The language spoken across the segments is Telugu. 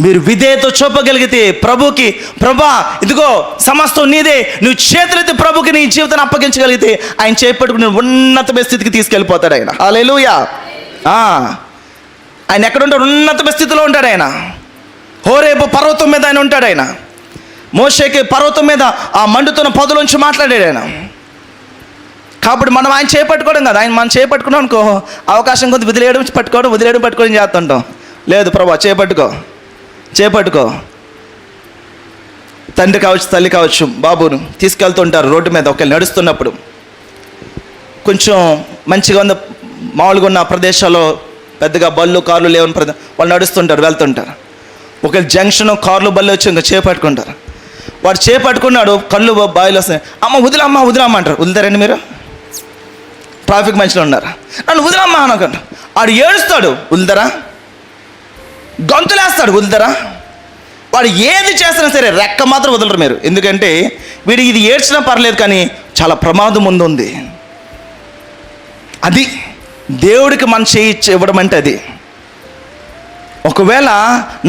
మీరు విధేయత చూపగలిగితే ప్రభుకి, ప్రభా ఇదిగో సమస్తం నీదే, నువ్వు చేతులైతే ప్రభుకి నీ జీవితాన్ని అప్పగించగలిగితే ఆయన చేపట్టుకుని ఉన్నతమైన స్థితికి తీసుకెళ్ళిపోతాడు ఆయన. హల్లెలూయా. ఆయన ఎక్కడ ఉంటాడు? ఉన్నతమైన స్థితిలో ఉంటాడు ఆయన. హోరేబు పర్వతం మీద ఆయన ఉంటాడు ఆయన. మోషేకి పర్వతం మీద ఆ మండుతున్న పొదలోంచి మాట్లాడాడు ఆయన. కాబట్టి మనం ఆయన చేపట్టుకోవడం కదా, ఆయన మనం చేపట్టుకున్నాం అనుకో అవకాశం కొద్ది వదిలేయడం పట్టుకోవడం చేస్తుంటాం. లేదు ప్రభా చేపట్టుకో. తండ్రి కావచ్చు, తల్లి కావచ్చు, బాబును తీసుకెళ్తుంటారు రోడ్డు మీద. ఒకవేళ నడుస్తున్నప్పుడు కొంచెం మంచిగా ఉన్న మామూలుగా ఉన్న ప్రదేశాల్లో పెద్దగా బళ్ళు కార్లు లేవని వాళ్ళు నడుస్తుంటారు, వెళ్తుంటారు. ఒకవేళ జంక్షన్ కార్లు బళ్ళు వచ్చి ఇంకా చేపట్టుకుంటారు. వాడు చేపట్టుకున్నాడు, కళ్ళు బాయిలు వస్తాయి. అమ్మ వదిలమ్మ అంటారు. వదిలేరండి మీరు? ట్రాఫిక్ మధ్యలో ఉన్నారు, నన్ను వదిలమ్మా అనకంట. వాడు ఏడుస్తాడు, వదులుతారా? గొంతులేస్తాడు, వదులుతారా? వాడు ఏది చేసినా సరే రెక్క మాత్రం వదలరు మీరు. ఎందుకంటే వీడికి ఇది ఏడ్చినా పర్లేదు, కానీ చాలా ప్రమాదం ముందు ఉంది. అది దేవుడికి మన చేయి ఇవ్వడం అంటే అది. ఒకవేళ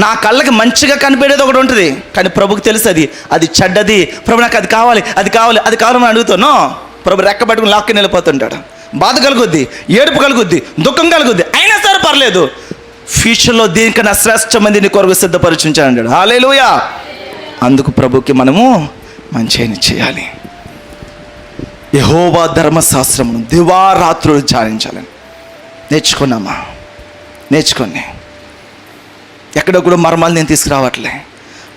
నా కళ్ళకి మంచిగా కనిపెట్టేది ఒకటి ఉంటుంది, కానీ ప్రభుకి తెలుసు అది చెడ్డది. ప్రభు నాకు అది కావాలని అడుగుతాను. ప్రభు రెక్క పట్టుకుని లాక్కి వెళ్ళిపోతుంటాడు. బాధ కలుగుద్ది, ఏడుపు కలుగుద్ది, దుఃఖం కలుగుద్ది. అయినా సరే పర్లేదు, ఫ్యూచర్లో దీనికన్నా శ్రేష్టమంది నీ కొరకు సిద్ధపరిచుంచాడు. హల్లెలూయా. అందుకు ప్రభుకి మనము మంచిని చేయాలి. యెహోవా ధర్మశాస్త్రమును దివారాత్రులు ధ్యానించాలని నేర్చుకోండి. ఎక్కడో కూడా మర్మాలు నేను తీసుకురావట్లే.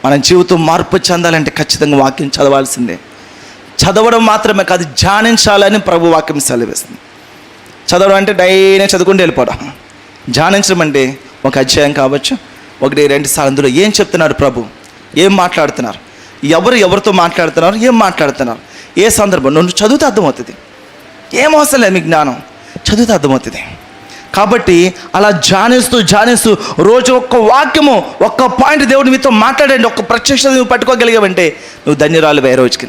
మన జీవితం మార్పు చెందాలంటే ఖచ్చితంగా వాక్యం చదవాల్సిందే. చదవడం మాత్రమే కాదు, ధ్యానించాలని ప్రభు వాక్యం సెలవిస్తుంది. చదవడం అంటే డైలీ చదువుకుంటూ వెళ్ళిపోవడం. ధ్యానించడం అంటే ఒక అధ్యాయం కావచ్చు, 1-2 సార్లు అందులో ఏం చెప్తున్నారు ప్రభు, ఏం మాట్లాడుతున్నారు, ఎవరితో మాట్లాడుతున్నారు, ఏం మాట్లాడుతున్నారు, ఏ సందర్భం, నువ్వు చదివితే అర్థమవుతుంది. ఏం అవసరం లేదు, మీ జ్ఞానం చదివితే అర్థమవుతుంది. కాబట్టి అలా ధ్యానిస్తూ రోజు ఒక్క వాక్యము, ఒక్క పాయింట్ దేవుడు మీతో మాట్లాడండి. ఒక్క ప్రత్యక్షత నువ్వు పట్టుకోగలిగావంటే నువ్వు ధన్యురాలు. రోజుకి